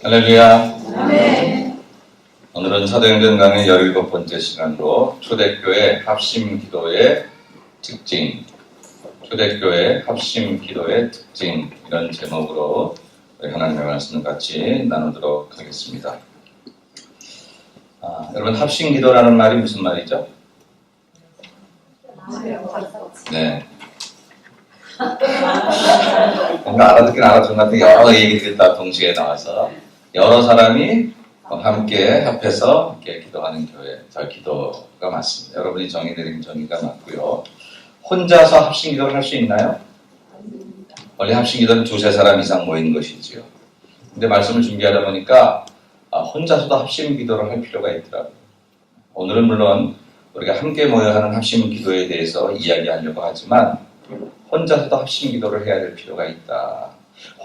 할렐루야. 아멘. 오늘은 사도행전 강의 17번째 시간으로 초대교회 합심 기도의 특징, 초대교회 합심 기도의 특징, 이런 제목으로 하나님의 말씀을 같이 나누도록 하겠습니다. 여러분, 합심 기도라는 말이 무슨 말이죠? 네. 뭔가 알아듣긴 알아듣는 것 같은 여러 얘기들이 다 동시에 나와서 여러 사람이 함께 합해서 이렇게 기도하는 교회, 기도가 맞습니다. 여러분이 정의 내린 정의가 맞고요. 혼자서 합심 기도를 할 수 있나요? 원래 합심 기도는 두세 사람 이상 모이는 것이지요. 근데 말씀을 준비하다 보니까 혼자서도 합심 기도를 할 필요가 있더라고요. 오늘은 물론 우리가 함께 모여 하는 합심 기도에 대해서 이야기하려고 하지만 혼자서도 합심 기도를 해야 될 필요가 있다.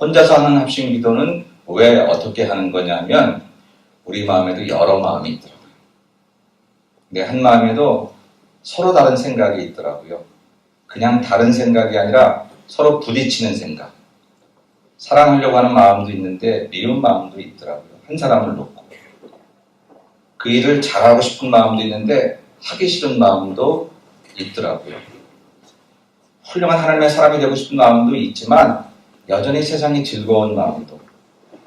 혼자서 하는 합심 기도는 왜 어떻게 하는 거냐면 우리 마음에도 여러 마음이 있더라고요. 근데 한 마음에도 서로 다른 생각이 있더라고요. 그냥 다른 생각이 아니라 서로 부딪히는 생각. 사랑하려고 하는 마음도 있는데 미운 마음도 있더라고요. 한 사람을 놓고. 그 일을 잘하고 싶은 마음도 있는데 하기 싫은 마음도 있더라고요. 훌륭한 하나님의 사람이 되고 싶은 마음도 있지만 여전히 세상이 즐거운 마음도,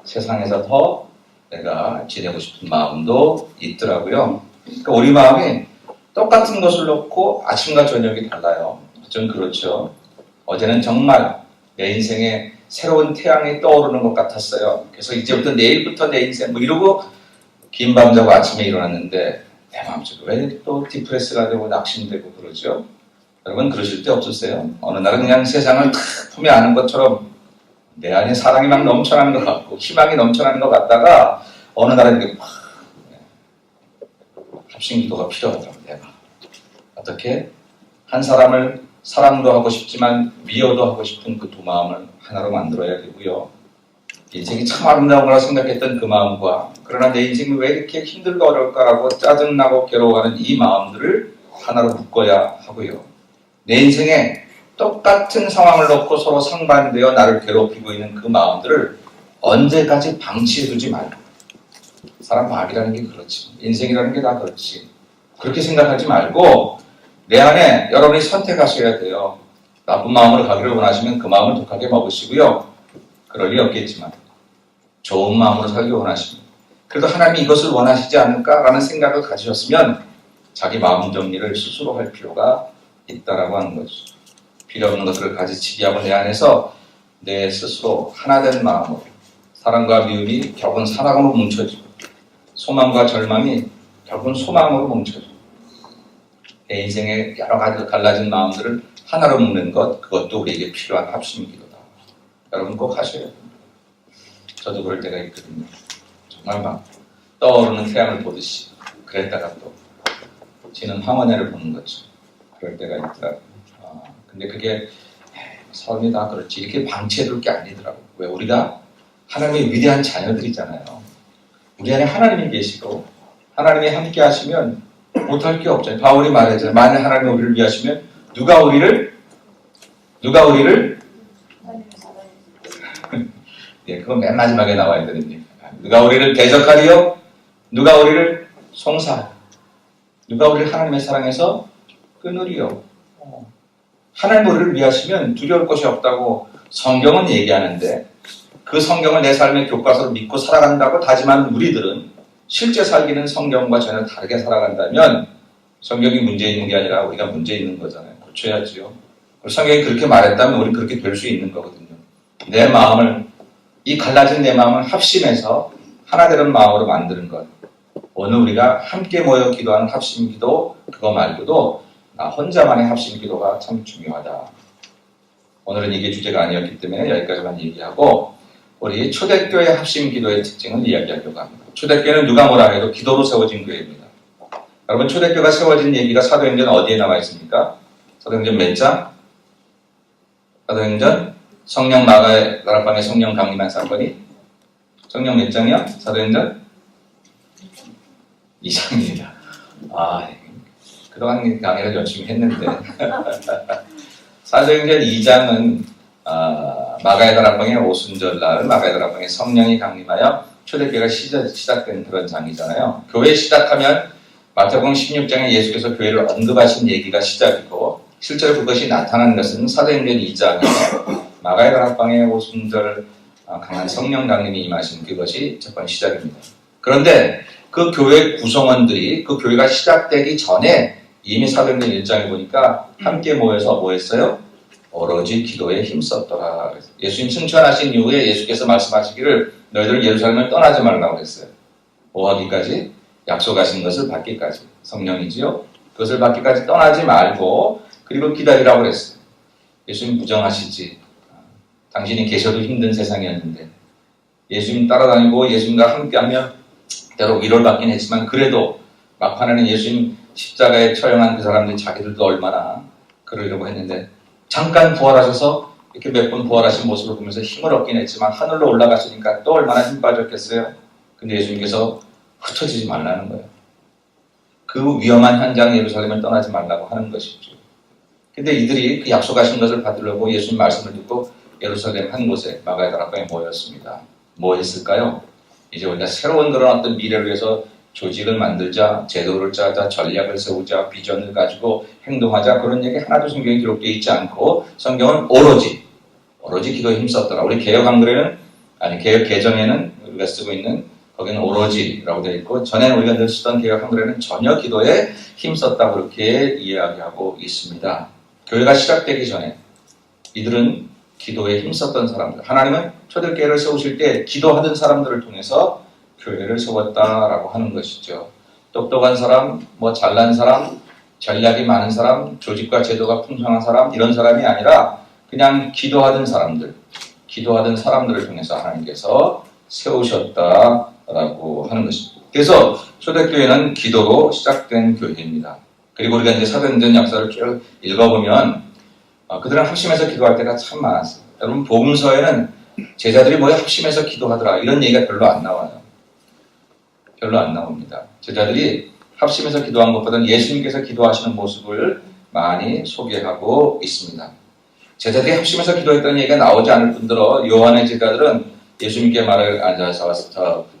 세상에서 더 내가 지내고 싶은 마음도 있더라고요. 그러니까 우리 마음이 똑같은 것을 놓고 아침과 저녁이 달라요. 좀 그렇죠. 어제는 정말 내 인생에 새로운 태양이 떠오르는 것 같았어요. 그래서 이제부터 내일부터 내 인생 이러고 긴 밤 자고 아침에 일어났는데 내 마음속에 왜 또 디프레스가 되고 낙심되고 그러죠? 여러분 그러실 때 없었어요? 어느 날은 그냥 세상을 탁 품에 안은 것처럼 내 안에 사랑이 막 넘쳐나는 것 같고 희망이 넘쳐나는 것 같다가 어느 날은 이렇게 막 합심 기도가 필요하더라고요. 내가 어떻게 한 사람을 사랑도 하고 싶지만 미워도 하고 싶은 그 두 마음을 하나로 만들어야 되고요. 인생이 참 아름다운 거라 생각했던 그 마음과 그러나 내 인생이 왜 이렇게 힘들고 어려울까라고 짜증나고 괴로워하는 이 마음들을 하나로 묶어야 하고요. 내 인생에 똑같은 상황을 놓고 서로 상반되어 나를 괴롭히고 있는 그 마음들을 언제까지 방치해두지 말고 사람 마음이라는 게 그렇지 인생이라는 게 다 그렇지 그렇게 생각하지 말고 내 안에 여러분이 선택하셔야 돼요. 나쁜 마음으로 가기를 원하시면 그 마음을 독하게 먹으시고요. 그럴 리 없겠지만 좋은 마음으로 살기 원하시면 그래도 하나님이 이것을 원하시지 않을까라는 생각을 가지셨으면 자기 마음 정리를 스스로 할 필요가 있다라고 하는 거죠. 필요 없는 것들을 가지치기 하고 내 안에서 내 스스로 하나된 마음으로 사랑과 미움이 결국은 사랑으로 뭉쳐지고 소망과 절망이 결국은 소망으로 뭉쳐지고 내 인생의 여러 가지 갈라진 마음들을 하나로 묶는 것 그것도 우리에게 필요한 합심 기도다. 여러분 꼭 하셔야 됩니다. 저도 그럴 때가 있거든요. 정말 막 떠오르는 태양을 보듯이 그랬다가 또 지는 황혼해를 보는 거죠. 그럴 때가 있더라고요. 근데 그게 삶이 다 그렇지 이렇게 방치해둘 게 아니더라고요. 왜 우리가 하나님의 위대한 자녀들이잖아요. 우리 안에 하나님이 계시고 하나님이 함께 하시면 못할 게 없잖아요. 바울이 말했잖아요. 만약 하나님이 우리를 위하시면 누가 우리를 예, 그건 맨 마지막에 나와야 되는데 누가 우리를 대적하리요? 누가 우리를 송사하리요? 누가 우리를 하나님의 사랑에서 끊으리요? 하나님 우리를 위하시면 두려울 것이 없다고 성경은 얘기하는데 그 성경을 내 삶의 교과서로 믿고 살아간다고 다짐하는 우리들은 실제 살기는 성경과 전혀 다르게 살아간다면 성경이 문제 있는 게 아니라 우리가 문제 있는 거잖아요. 고쳐야지요. 성경이 그렇게 말했다면 우리는 그렇게 될 수 있는 거거든요. 내 마음을 이 갈라진 내 마음을 합심해서 하나 되는 마음으로 만드는 것. 오늘 우리가 함께 모여 기도하는 합심 기도 그거 말고도 나 혼자만의 합심 기도가 참 중요하다. 오늘은 이게 주제가 아니었기 때문에 여기까지만 얘기하고 우리 초대교회 합심 기도의 특징을 이야기하려고 합니다. 초대교회는 누가 뭐라 해도 기도로 세워진 교회입니다. 여러분 초대교회가 세워진 얘기가 사도행전 어디에 나와 있습니까? 사도행전 몇 장? 사도행전 성령 마가의 나락방에 성령 강림한 사건이 성령 몇 장이요? 사도행전 2장입니다. 그동안 강의를 열심히 했는데 사도행전 2장은 마가의 다락방의 오순절날 마가의 다락방에 성령이 강림하여 초대교회가 시작된 그런 장이잖아요. 교회 시작하면 마태복음 16장에 예수께서 교회를 언급하신 얘기가 시작이고 실제로 그것이 나타난 것은 사도행전 2장에 마가의 다락방에 오순절 강한 성령 강림이 임하신 그것이 첫 번째 시작입니다. 그런데 그 교회 구성원들이 그 교회가 시작되기 전에 이미 사도행전 1장에 보니까 함께 모여서 뭐 했어요? 오로지 기도에 힘썼더라. 예수님 승천하신 이후에 예수께서 말씀하시기를 너희들은 예루살렘을 떠나지 말라고 했어요. 뭐 하기까지? 약속하신 것을 받기까지. 성령이지요. 그것을 받기까지 떠나지 말고 그리고 기다리라고 그랬어요. 예수님 부정하시지. 당신이 계셔도 힘든 세상이었는데 예수님 따라다니고 예수님과 함께하며 때로 위로를 받긴 했지만 그래도 막판에는 예수님 십자가에 처형한 그 사람들이 자기들도 얼마나 그러려고 했는데 잠깐 부활하셔서 이렇게 몇 번 부활하신 모습을 보면서 힘을 얻긴 했지만 하늘로 올라가시니까 또 얼마나 힘 빠졌겠어요. 근데 예수님께서 흩어지지 말라는 거예요. 그 위험한 현장 예루살렘을 떠나지 말라고 하는 것이죠. 근데 이들이 그 약속하신 것을 받으려고 예수님 말씀을 듣고 예루살렘 한 곳에 마가의 다락방에 모였습니다. 뭐 했을까요? 이제 우리가 새로운 그런 어떤 미래를 위해서 조직을 만들자, 제도를 짜자, 전략을 세우자, 비전을 가지고 행동하자 그런 얘기 하나도 성경에 기록되어 있지 않고 성경은 오로지 기도에 힘썼더라. 우리 개혁 한글에는 개혁 개정에는 우리가 쓰고 있는 거기는 오로지라고 되어 있고 전에는 우리가 늘 쓰던 개혁 한글에는 전혀 기도에 힘썼다 그렇게 이야기하고 있습니다. 교회가 시작되기 전에 이들은 기도에 힘썼던 사람들. 하나님은 초대교회를 세우실 때 기도하던 사람들을 통해서 교회를 세웠다라고 하는 것이죠. 똑똑한 사람, 잘난 사람, 전략이 많은 사람, 조직과 제도가 풍성한 사람 이런 사람이 아니라 그냥 기도하던 사람들을 통해서 하나님께서 세우셨다라고 하는 것입니다. 그래서 초대교회는 기도로 시작된 교회입니다. 그리고 우리가 이제 사도행전 역사를 쭉 읽어보면 그들은 합심해서 기도할 때가 참 많았어요. 여러분 복음서에는 제자들이 합심해서 기도하더라 이런 얘기가 별로 안 나와요. 별로 안 나옵니다. 제자들이 합심해서 기도한 것보다는 예수님께서 기도하시는 모습을 많이 소개하고 있습니다. 제자들이 합심해서 기도했다는 얘기가 나오지 않을 뿐더러 요한의 제자들은 예수님께 말을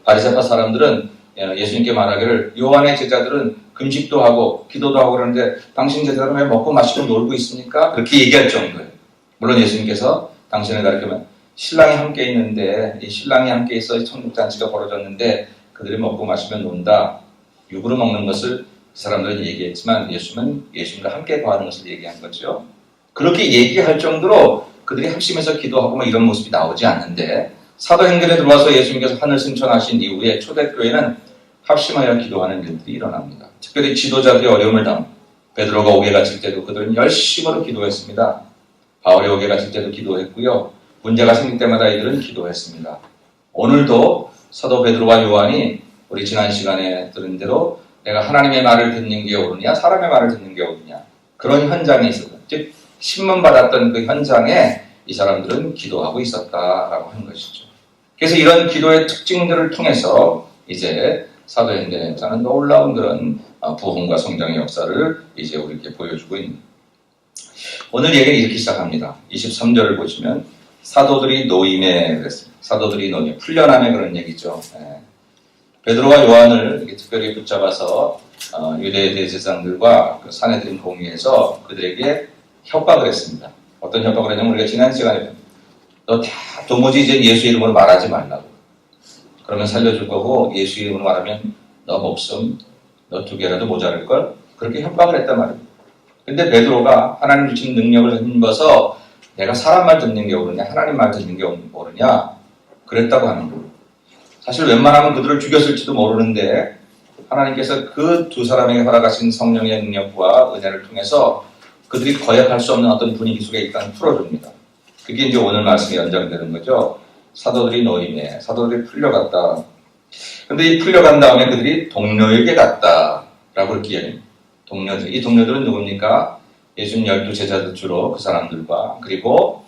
바리새파 사람들은 예수님께 말하기를 요한의 제자들은 금식도 하고 기도도 하고 그러는데 당신 제자들은 왜 먹고 마시고 놀고 있습니까? 그렇게 얘기할 정도예요. 물론 예수님께서 당신을 가리키면 신랑이 함께 있는데 이 신랑이 함께 있어 청국잔치가 벌어졌는데 그들이 먹고 마시면 논다. 육으로 먹는 것을 그 사람들은 얘기했지만 예수님과 함께 거하는 것을 얘기한 거죠. 그렇게 얘기할 정도로 그들이 합심해서 기도하고 이런 모습이 나오지 않는데 사도행전에 들어와서 예수님께서 하늘 승천하신 이후에 초대교회는 합심하여 기도하는 일들이 일어납니다. 특별히 지도자들이 어려움을 당하고 베드로가 옥에 갇힐 때도 그들은 열심으로 기도했습니다. 바울이 옥에 갇힐 때도 기도했고요. 문제가 생길 때마다 이들은 기도했습니다. 오늘도 사도 베드로와 요한이 우리 지난 시간에 들은 대로 내가 하나님의 말을 듣는 게 옳으냐 사람의 말을 듣는 게 옳으냐 그런 현장에 있었다. 즉 신문 받았던 그 현장에 이 사람들은 기도하고 있었다라고 하는 것이죠. 그래서 이런 기도의 특징들을 통해서 이제 사도행전의 역사는 놀라운 그런 부흥과 성장의 역사를 이제 우리에게 보여주고 있는. 오늘 얘기는 이렇게 시작합니다. 23절을 보시면 사도들이 노임에 그랬습니다. 사도들이 노임, 풀려남의 그런 얘기죠. 베드로와 요한을 이렇게 특별히 붙잡아서 유대 대제사장들과 그 산헤드린 공의해서 그들에게 협박을 했습니다. 어떤 협박을 했냐면 우리가 지난 시간에 너 다 도무지 이제 예수 이름으로 말하지 말라고. 그러면 살려줄 거고 예수 이름으로 말하면 너 목숨 너 2개라도 모자랄걸? 그렇게 협박을 했단 말입니다. 근데 베드로가 하나님 주신 능력을 힘입어서 내가 사람 말 듣는 게 옳으냐 하나님 말 듣는 게 옳으냐 그랬다고 하는 거예요. 사실 웬만하면 그들을 죽였을지도 모르는데 하나님께서 그 두 사람에게 허락하신 성령의 능력과 은혜를 통해서 그들이 거역할 수 없는 어떤 분위기 속에 일단 풀어줍니다. 그게 이제 오늘 말씀이 연장되는 거죠. 사도들이 노임에 사도들이 풀려갔다. 근데 이 풀려간 다음에 그들이 동료에게 갔다라고 이렇게 이야기합니다. 동료들. 이 동료들은 누굽니까? 예수님 12제자들 주로 그 사람들과 그리고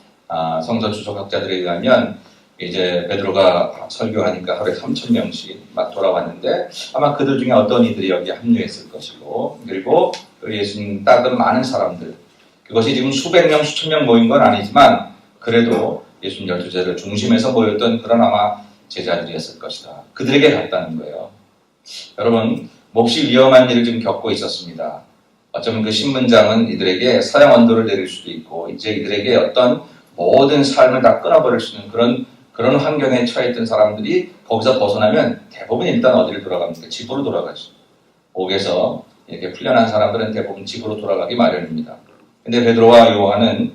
성서 주석학자들에 의하면 이제 베드로가 설교하니까 하루에 3,000명씩 막 돌아왔는데 아마 그들 중에 어떤 이들이 여기에 합류했을 것이고 그리고 예수님 따르던 많은 사람들 그것이 지금 수백 명, 수천 명 모인 건 아니지만 그래도 예수님 12제자들 중심에서 모였던 그런 아마 제자들이었을 것이다. 그들에게 갔다는 거예요. 여러분, 몹시 위험한 일을 좀 겪고 있었습니다. 어쩌면 그 신문장은 이들에게 사형 언도를 내릴 수도 있고 이제 이들에게 어떤 모든 삶을 다 끊어버릴 수 있는 그런 환경에 처해있던 사람들이 거기서 벗어나면 대부분 일단 어디를 돌아갑니까? 집으로 돌아가죠. 옥에서 이렇게 풀려난 사람들은 대부분 집으로 돌아가기 마련입니다. 근데 베드로와 요한은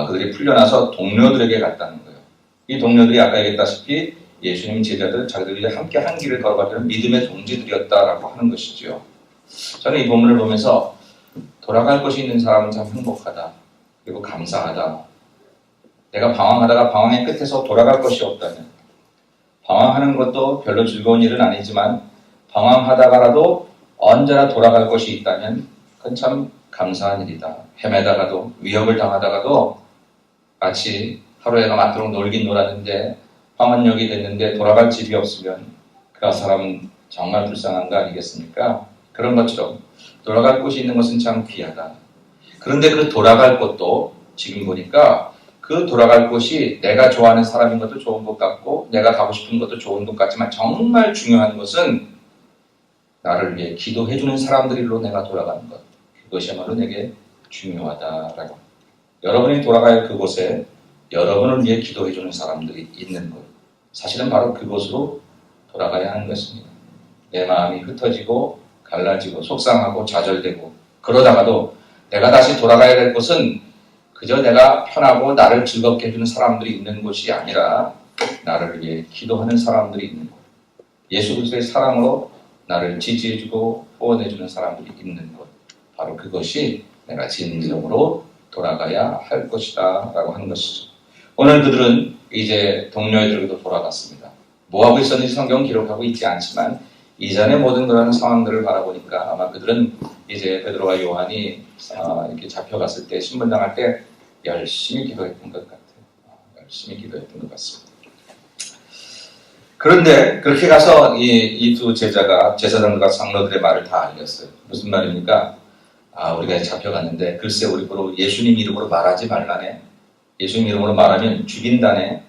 그들이 풀려나서 동료들에게 갔다는 거예요. 이 동료들이 아까 얘기했다시피 예수님 제자들 자기들이 함께 한 길을 걸어가려는 믿음의 동지들이었다라고 하는 것이죠. 저는 이 본문을 보면서 돌아갈 곳이 있는 사람은 참 행복하다. 그리고 감사하다. 내가 방황하다가 방황의 끝에서 돌아갈 것이 없다면 방황하는 것도 별로 즐거운 일은 아니지만 방황하다가라도 언제나 돌아갈 것이 있다면 그건 참 감사한 일이다. 헤매다가도 위협을 당하다가도 마치 하루에가 맞도록 놀긴 놀았는데 황혼역이 됐는데 돌아갈 집이 없으면 그 사람은 정말 불쌍한 거 아니겠습니까? 그런 것처럼 돌아갈 곳이 있는 것은 참 귀하다. 그런데 그 돌아갈 곳도 지금 보니까 그 돌아갈 곳이 내가 좋아하는 사람인 것도 좋은 것 같고 내가 가고 싶은 것도 좋은 것 같지만 정말 중요한 것은 나를 위해 기도해주는 사람들로 내가 돌아가는 것. 그것이야말로 내게 중요하다라고. 여러분이 돌아가야 할 그곳에 여러분을 위해 기도해주는 사람들이 있는 것. 사실은 바로 그곳으로 돌아가야 하는 것입니다. 내 마음이 흩어지고 갈라지고 속상하고 좌절되고 그러다가도 내가 다시 돌아가야 될 곳은 그저 내가 편하고 나를 즐겁게 해주는 사람들이 있는 곳이 아니라 나를 위해 기도하는 사람들이 있는 곳. 예수 그리스도의 사랑으로 나를 지지해주고 후원해주는 사람들이 있는 곳. 바로 그것이 내가 진정으로 돌아가야 할 것이다 라고 하는 것이죠. 오늘 그들은 이제 동료애들에게도 돌아갔습니다. 뭐하고 있었는지 성경은 기록하고 있지 않지만 이전의 모든 그런 상황들을 바라보니까 아마 그들은 이제 베드로와 요한이 이렇게 잡혀갔을 때 신문당할 때 열심히 기도했던 것 같아요. 열심히 기도했던 것 같습니다. 그런데 그렇게 가서 이 두 제자가 제사장들과 장로들의 말을 다 알렸어요. 무슨 말입니까? 우리가 잡혀갔는데 글쎄 우리 보러 예수님 이름으로 말하지 말라네. 예수님 이름으로 말하면 죽인다네.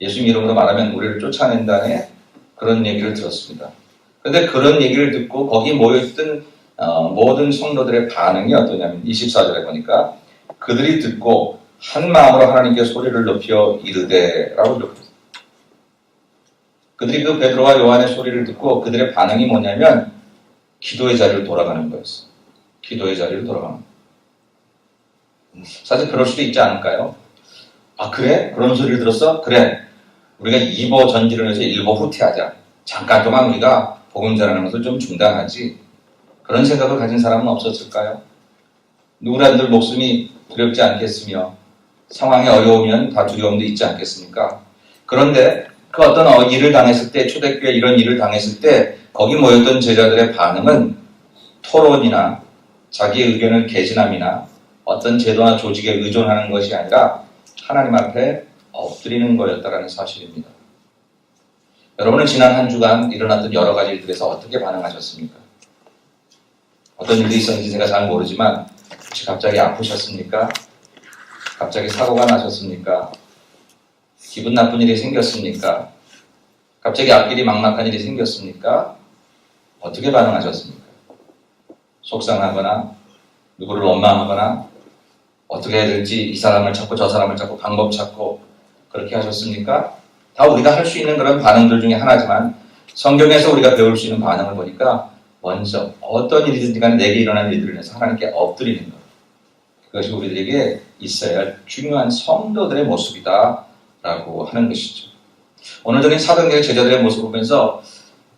예수님 이름으로 말하면 우리를 쫓아낸다네. 그런 얘기를 들었습니다. 그런데 그런 얘기를 듣고 거기 모여있던 모든 성도들의 반응이 어떠냐면 24절에 보니까 그들이 듣고 한 마음으로 하나님께 소리를 높여 이르되 라고 기록했어요. 그들이 그 베드로와 요한의 소리를 듣고 그들의 반응이 뭐냐면 기도의 자리로 돌아가는 거였어요. 기도의 자리로 돌아가는 거예요. 사실 그럴 수도 있지 않을까요? 그래? 그런 소리를 들었어? 그래. 우리가 2보 전진을 해서 1보 후퇴하자. 잠깐 동안 우리가 복음 전하는 것을 좀 중단하지. 그런 생각을 가진 사람은 없었을까요? 누구라들 목숨이 두렵지 않겠으며 상황이 어려우면 다 두려움도 있지 않겠습니까? 그런데 그 어떤 일을 당했을 때 초대교회 이런 일을 당했을 때 거기 모였던 제자들의 반응은 토론이나 자기의 의견을 개진함이나 어떤 제도나 조직에 의존하는 것이 아니라 하나님 앞에 엎드리는 거였다라는 사실입니다. 여러분은 지난 한 주간 일어났던 여러 가지 일들에서 어떻게 반응하셨습니까? 어떤 일이 있었는지 제가 잘 모르지만 혹시 갑자기 아프셨습니까? 갑자기 사고가 나셨습니까? 기분 나쁜 일이 생겼습니까? 갑자기 앞길이 막막한 일이 생겼습니까? 어떻게 반응하셨습니까? 속상하거나 누구를 원망하거나 어떻게 해야 될지 이 사람을 찾고 저 사람을 찾고 방법 찾고 그렇게 하셨습니까? 다 우리가 할 수 있는 그런 반응들 중에 하나지만 성경에서 우리가 배울 수 있는 반응을 보니까 먼저 어떤 일이든지 간에 내게 일어나는 일들을 위해서 하나님께 엎드리는 것. 그것이 우리들에게 있어야 할 중요한 성도들의 모습이다 라고 하는 것이죠. 오늘 저는 사도행전의 제자들의 모습을 보면서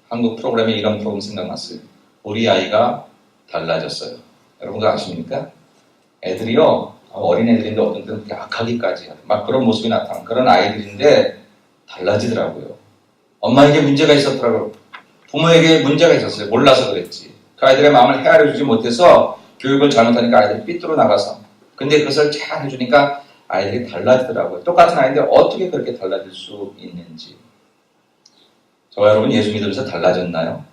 한국 프로그램에 이런 프로그램 생각났어요. 우리 아이가 달라졌어요. 여러분도 아십니까? 애들이요, 어린애들인데 어떤 때는 그렇게 악하기까지 막 그런 모습이 나타나는 그런 아이들인데 달라지더라고요. 엄마에게 문제가 있었더라고요. 부모에게 문제가 있었어요. 몰라서 그랬지. 그 아이들의 마음을 헤아려주지 못해서 교육을 잘못하니까 아이들이 삐뚤어 나가서. 근데 그것을 잘 해주니까 아이들이 달라지더라고요. 똑같은 아이인데 어떻게 그렇게 달라질 수 있는지. 저와 여러분 예수 믿으면서 달라졌나요?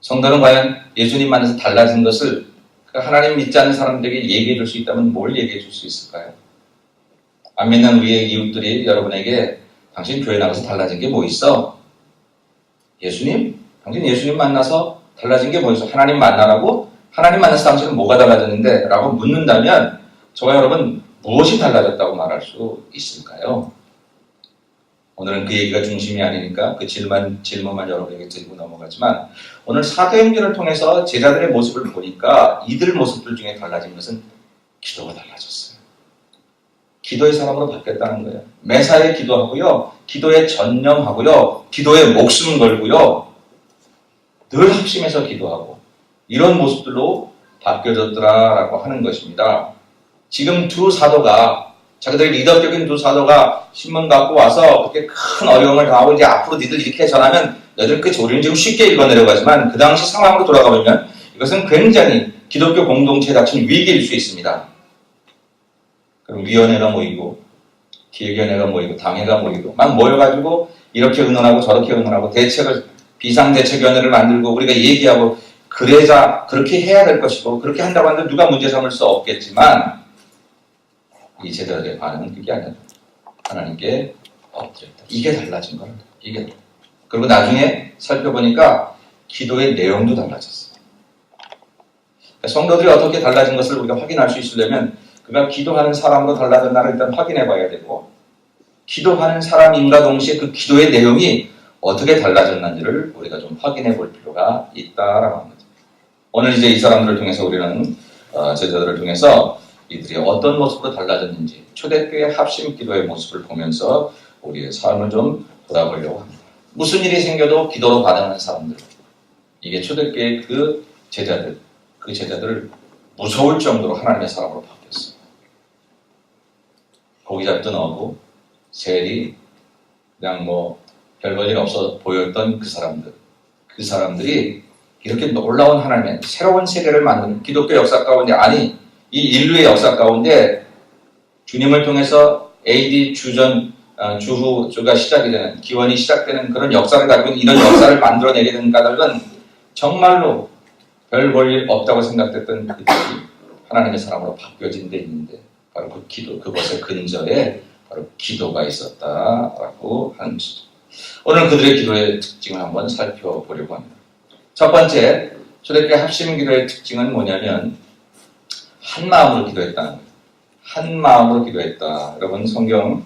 성도는 과연 예수님 만나서 달라진 것을 하나님 믿지 않는 사람들에게 얘기해 줄 수 있다면 뭘 얘기해 줄 수 있을까요? 안 믿는 우리의 이웃들이 여러분에게 당신 교회 나가서 달라진 게 뭐 있어? 예수님? 당신 예수님 만나서 달라진 게 뭐 있어? 하나님 만나라고? 하나님 만나서 당신은 뭐가 달라졌는데? 라고 묻는다면 저와 여러분 무엇이 달라졌다고 말할 수 있을까요? 오늘은 그 얘기가 중심이 아니니까 그 질문만 여러분에게 드리고 넘어가지만 오늘 사도행전을 통해서 제자들의 모습을 보니까 이들 모습들 중에 달라진 것은 기도가 달라졌어요. 기도의 사람으로 바뀌었다는 거예요. 매사에 기도하고요. 기도에 전념하고요. 기도에 목숨 걸고요. 늘 합심해서 기도하고 이런 모습들로 바뀌어졌더라라고 하는 것입니다. 지금 두 사도가 자기들의 리더격인 두 사도가 신문 갖고 와서 그렇게 큰 어려움을 당하고 이제 앞으로 니들 이렇게 전하면 너희들 끝이 우리는 지금 쉽게 읽어내려가지만 그 당시 상황으로 돌아가 보면 이것은 굉장히 기독교 공동체에 닥친 위기일 수 있습니다. 그럼 위원회가 모이고 기획위원회가 모이고 당회가 모이고 막 모여가지고 이렇게 의논하고 저렇게 의논하고 대책을 비상대책위원회를 만들고 우리가 얘기하고 그래자 그렇게 해야 될 것이고 그렇게 한다고 하는데 누가 문제 삼을 수 없겠지만 이 제자들의 반응은 그게 아니라 하나님께 엎드렸다. 이게 달라진 거예요. 이게. 그리고 나중에 살펴보니까 기도의 내용도 달라졌어요. 성도들이 어떻게 달라진 것을 우리가 확인할 수 있으려면 그가 기도하는 사람으로 달라졌나를 일단 확인해 봐야 되고 기도하는 사람인가 동시에 그 기도의 내용이 어떻게 달라졌는지를 우리가 좀 확인해 볼 필요가 있다라고 합니다. 오늘 이제 이 사람들을 통해서 우리는 제자들을 통해서 이들이 어떤 모습으로 달라졌는지 초대교회 합심 기도의 모습을 보면서 우리의 삶을 좀 돌아보려고 합니다. 무슨 일이 생겨도 기도로 반응하는 사람들 이게 초대교회 그 제자들을 무서울 정도로 하나님의 사람으로 바뀌었어요. 고기 잡던 어부, 세리 그냥 뭐 별 볼 일 없어 보였던 그 사람들이 이렇게 놀라운 하나님의 새로운 세계를 만드는 기독교 역사 가운데 아니 이 인류의 역사 가운데 주님을 통해서 AD 주후가 시작이 되는 기원이 시작되는 그런 역사를 가지고 있는 이런 역사를 만들어내게 된 까닭은 정말로 별 볼 일 없다고 생각됐던 그들이 하나님의 사람으로 바뀌어진 데 있는데 바로 그 기도 그것의 근저에 바로 기도가 있었다라고 하는 것이죠. 오늘 그들의 기도의 특징을 한번 살펴보려고 합니다. 첫 번째 초대교회 합심 기도의 특징은 뭐냐면 한 마음으로 기도했다는 거예요. 한 마음으로 기도했다. 여러분 성경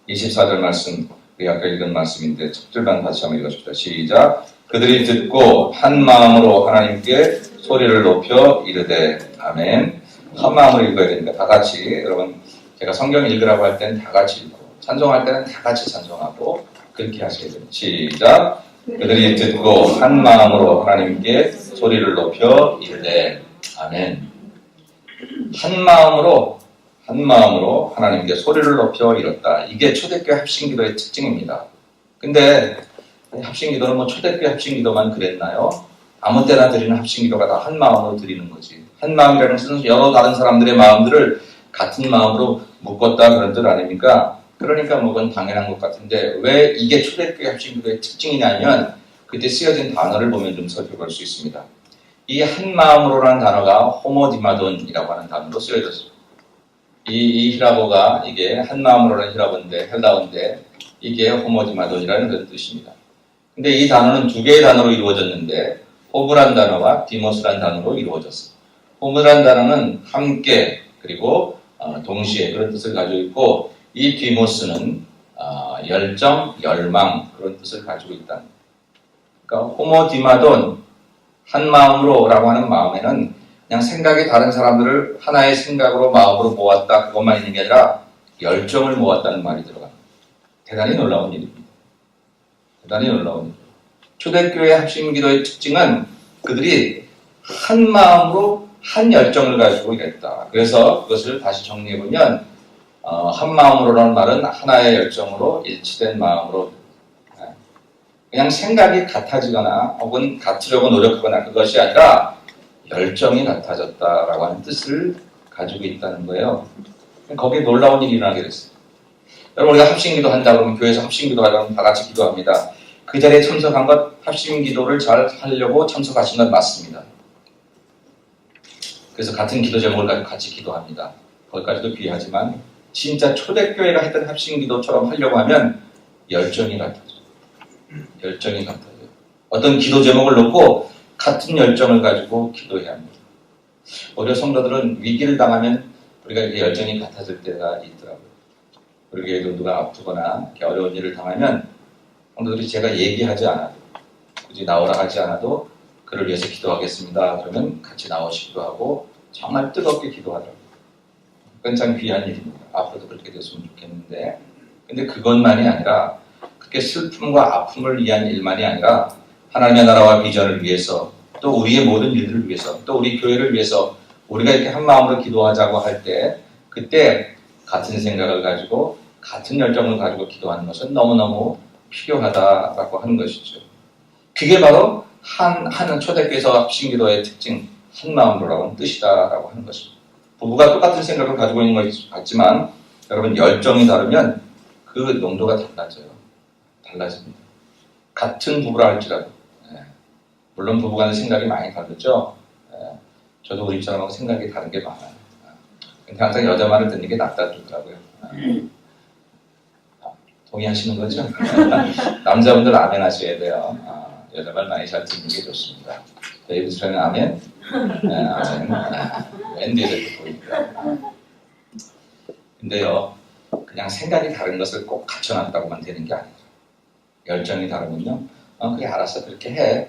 24절 말씀 우리 아까 읽은 말씀인데 첫 절만 다시 한번 읽어줍시다. 시작. 그들이 듣고 한 마음으로 하나님께 소리를 높여 이르되 아멘. 한 마음으로 읽어야 되니까 다 같이 여러분 제가 성경 읽으라고 할 때는 다 같이 읽고 찬송할 때는 다 같이 찬송하고 그렇게 하셔야 됩니다. 시작. 그들이 듣고 한 마음으로 하나님께 소리를 높여 이르되 아멘. 한 마음으로 하나님께 소리를 높여 이뤘다. 이게 초대교회 합심기도의 특징입니다. 근데 합심기도는 뭐 초대교회 합심기도만 그랬나요? 아무 때나 드리는 합심기도가 다 한 마음으로 드리는 거지. 한 마음이라는 것은 여러 다른 사람들의 마음들을 같은 마음으로 묶었다 그런 뜻 아닙니까? 그러니까 뭐 그건 당연한 것 같은데 왜 이게 초대교회 합심기도의 특징이냐면 그때 쓰여진 단어를 보면 좀 살펴볼 수 있습니다. 이 한 마음으로라는 단어가 호모디마돈이라고 하는 단어로 쓰여졌습니다. 이 히라보가 이게 한 마음으로라는 히라보인데 헬라어인데 이게 호모디마돈이라는 그런 뜻입니다. 근데 이 단어는 두 개의 단어로 이루어졌는데 호브란 단어와 디모스란 단어로 이루어졌어요. 호브란 단어는 함께 그리고 동시에 그런 뜻을 가지고 있고 이 디모스는 열정, 열망 그런 뜻을 가지고 있다. 그러니까 호모디마돈 한 마음으로라고 하는 마음에는 그냥 생각이 다른 사람들을 하나의 생각으로 마음으로 모았다 그것만 있는 게 아니라 열정을 모았다는 말이 들어갑니다. 대단히 놀라운 일입니다. 대단히 놀라운 일. 초대교회 합심기도의 특징은 그들이 한 마음으로 한 열정을 가지고 일했다. 그래서 그것을 다시 정리해보면 한 마음으로라는 말은 하나의 열정으로 일치된 마음으로 그냥 생각이 같아지거나 혹은 같으려고 노력하거나 그것이 아니라 열정이 같아졌다라고 하는 뜻을 가지고 있다는 거예요. 거기에 놀라운 일이 일어나게 됐어요. 여러분 우리가 합심기도 한다 그러면 교회에서 합심기도 하려면 다 같이 기도합니다. 그 자리에 참석한 것 합심기도를 잘 하려고 참석하신 건 맞습니다. 그래서 같은 기도 제목을 가지고 같이 기도합니다. 거기까지도 귀하지만 진짜 초대교회가 했던 합심기도처럼 하려고 하면 열정이 같아져요. 열정이 같아져요. 어떤 기도 제목을 놓고 같은 열정을 가지고 기도해야 합니다. 오히려 성도들은 위기를 당하면 우리가 이렇게 열정이 같아질 때가 있더라고요. 우리 교회도 누가 아프거나 이렇게 어려운 일을 당하면 성도들이 제가 얘기하지 않아도 굳이 나오라 하지 않아도 그를 위해서 기도하겠습니다. 그러면 같이 나오시기도 하고 정말 뜨겁게 기도하더라고요. 그건 참 귀한 일입니다. 앞으로도 그렇게 됐으면 좋겠는데 근데 그것만이 아니라 그렇게 슬픔과 아픔을 위한 일만이 아니라 하나님의 나라와 비전을 위해서 또 우리의 모든 일들을 위해서 또 우리 교회를 위해서 우리가 이렇게 한 마음으로 기도하자고 할 때 그때 같은 생각을 가지고 같은 열정을 가지고 기도하는 것은 너무너무 필요하다라고 하는 것이죠. 그게 바로 한 초대교회에서 합심기도의 특징, 한 마음으로라고 하는 뜻이다라고 하는 것입니다. 부부가 똑같은 생각을 가지고 있는 것 같지만 여러분 열정이 다르면 그 농도가 달라집니다. 같은 부부라 할지라도 물론 부부간의 생각이 많이 다르죠. 저도 우리 집사람하고 생각이 다른 게 많아요. 근데 항상 여자 말을 듣는 게 낫다 그러더라고요. 동의하시는 거죠? 남자분들 아멘 하셔야 돼요. 여자 말 많이 잘 듣는 게 좋습니다. 데이비스라는 아멘? 아멘. 웬디 이렇게 보입니다. 근데요, 그냥 생각이 다른 것을 꼭 갖춰놨다고만 되는 게 아니에요. 열정이 다르면요, 그래 알았어 그렇게 해.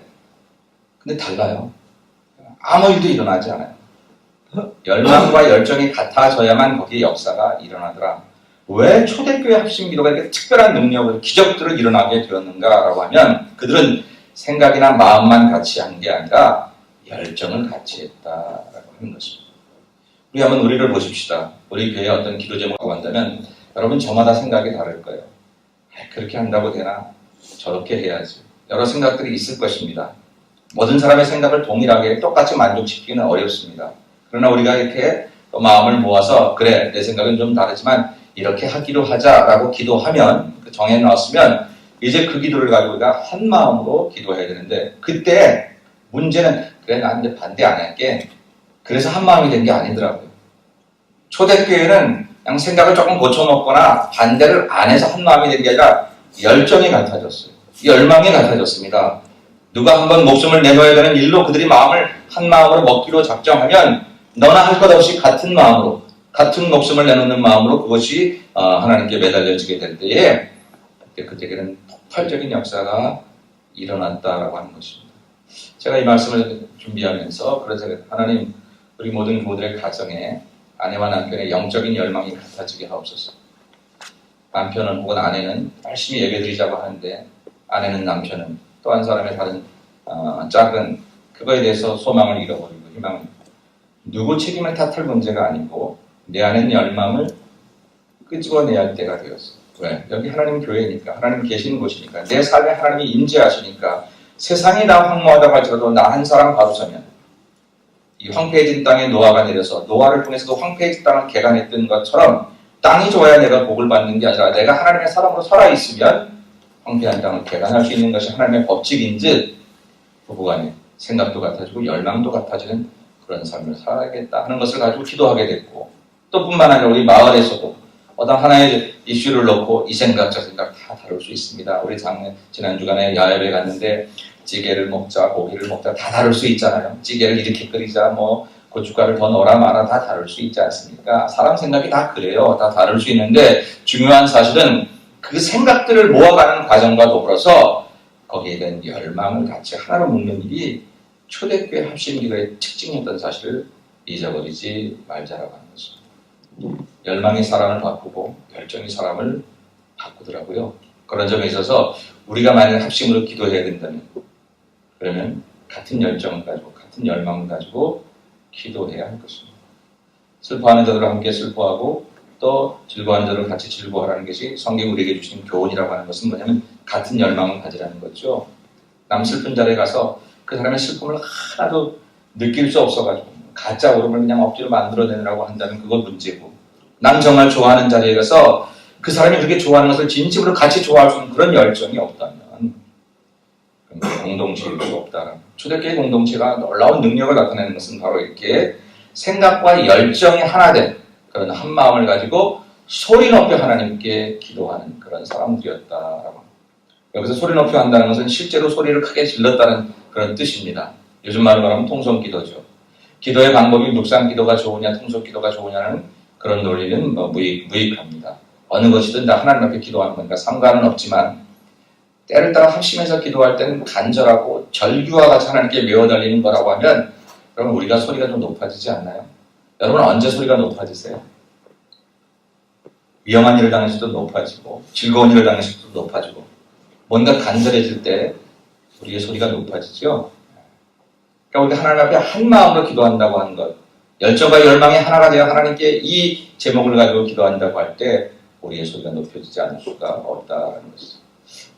근데 달라요. 아무 일도 일어나지 않아요. 열망과 열정이 같아져야만 거기에 역사가 일어나더라. 왜 초대교회 합심기도가 이렇게 특별한 능력을, 기적들을 일어나게 되었는가라고 하면 그들은 생각이나 마음만 같이 한 게 아니라 열정을 같이 했다라고 하는 것입니다. 우리 한번 우리를 보십시다. 우리 교회에 어떤 기도 제목을 한다면 여러분 저마다 생각이 다를 거예요. 그렇게 한다고 되나? 저렇게 해야지. 여러 생각들이 있을 것입니다. 모든 사람의 생각을 동일하게 똑같이 만족시키기는 어렵습니다. 그러나 우리가 이렇게 또 마음을 모아서 그래 내 생각은 좀 다르지만 이렇게 하기로 하자라고 기도하면 그 정해 놨으면 이제 그 기도를 가지고 우리가 한 마음으로 기도해야 되는데 그때 문제는 그래 난 이제 반대 안 할게. 그래서 한 마음이 된 게 아니더라고요. 초대교회는 그냥 생각을 조금 고쳐먹거나 반대를 안 해서 한 마음이 된 게 아니라 열정이 같아졌어요. 열망이 같아졌습니다. 누가 한번 목숨을 내놓아야 되는 일로 그들이 마음을 한 마음으로 먹기로 작정하면 너나 할 것 없이 같은 마음으로 같은 목숨을 내놓는 마음으로 그것이 하나님께 매달려지게 될 때에 그때에는 폭발적인 역사가 일어났다라고 하는 것입니다. 제가 이 말씀을 준비하면서 그래서 하나님 우리 모든 부부들의 가정에 아내와 남편의 영적인 열망이 같아지게 하옵소서. 남편은 혹은 아내는 열심히 예배드리자고 하는데 아내는 남편은 또 한 사람의 다른 짝은 그거에 대해서 소망을 잃어버리고 희망을 누구 책임을 탓할 문제가 아니고 내 안에 열망을 끄집어내야 할 때가 되었어. 왜? 여기 하나님 교회니까 하나님 계시는 곳이니까 내 삶에 하나님이 임재하시니까 세상이 다 황무하다고 할지라도 나 한 사람 바로 서면 이 황폐해진 땅에 노아가 내려서 노아를 통해서도 황폐해진 땅을 개간했던 것처럼 땅이 좋아야 내가 복을 받는 게 아니라 내가 하나님의 사람으로 살아있으면 황폐한 땅을 개간할 수 있는 것이 하나님의 법칙인즉 부부간에 생각도 같아지고 열망도 같아지는 그런 삶을 살아야겠다 하는 것을 가지고 기도하게 됐고 또 뿐만 아니라 우리 마을에서도 어떤 하나의 이슈를 놓고 이 생각 저 생각 다 다룰 수 있습니다. 우리 지난 주간에 야외에 갔는데 찌개를 먹자 고기를 먹자 다 다룰 수 있잖아요. 찌개를 이렇게 끓이자 뭐 고춧가루를 더 넣어라 마라 다 다룰 수 있지 않습니까? 사람 생각이 다 그래요. 다 다룰 수 있는데 중요한 사실은 그 생각들을 모아가는 과정과 더불어서 거기에 대한 열망을 같이 하나로 묶는 일이 초대교회 합심기도의 특징이었던 사실을 잊어버리지 말자라고 하는 것입니다. 열망이 사람을 바꾸고 열정이 사람을 바꾸더라고요. 그런 점에 있어서 우리가 만약 합심으로 기도해야 된다면 그러면 같은 열정을 가지고 같은 열망을 가지고 기도해야 할 것입니다. 슬퍼하는 자들과 함께 슬퍼하고 또 즐거워하는 자들과 같이 즐거워하라는 것이 성경이 우리에게 주신 교훈이라고 하는 것은 뭐냐면 같은 열망을 가지라는 거죠. 남 슬픈 자리에 가서 그 사람의 슬픔을 하나도 느낄 수 없어가지고 가짜 울음을 그냥 억지로 만들어내느라고 한다면 그건 문제고 남 정말 좋아하는 자리에 가서 그 사람이 그렇게 좋아하는 것을 진심으로 같이 좋아할 수 있는 그런 열정이 없다면 공동체일 수 없다. 초대교회 공동체가 놀라운 능력을 나타내는 것은 바로 이렇게 생각과 열정이 하나 된 그런 한 마음을 가지고 소리 높여 하나님께 기도하는 그런 사람들이었다라고. 여기서 소리 높여 한다는 것은 실제로 소리를 크게 질렀다는 그런 뜻입니다. 요즘 말로 말하면 통성기도죠. 기도의 방법이 묵상 기도가 좋으냐, 통성 기도가 좋으냐는 그런 논리는 무익합니다. 어느 것이든 다 하나님 앞에 기도하는 거니까 상관은 없지만, 때를 따라 합심해서 기도할 때는 간절하고 절규와 같이 하나님께 메워달리는 거라고 하면, 그러면 우리가 소리가 좀 높아지지 않나요? 여러분 언제 소리가 높아지세요? 위험한 일을 당했을 때도 높아지고, 즐거운 일을 당했을 때도 높아지고, 뭔가 간절해질 때 우리의 소리가 높아지죠. 그러니까 우리가 하나님 앞에 한 마음으로 기도한다고 하는 것, 열정과 열망이 하나가 되어 하나님께 이 제목을 가지고 기도한다고 할 때 우리의 소리가 높여지지 않을 수가 없다는 것이죠.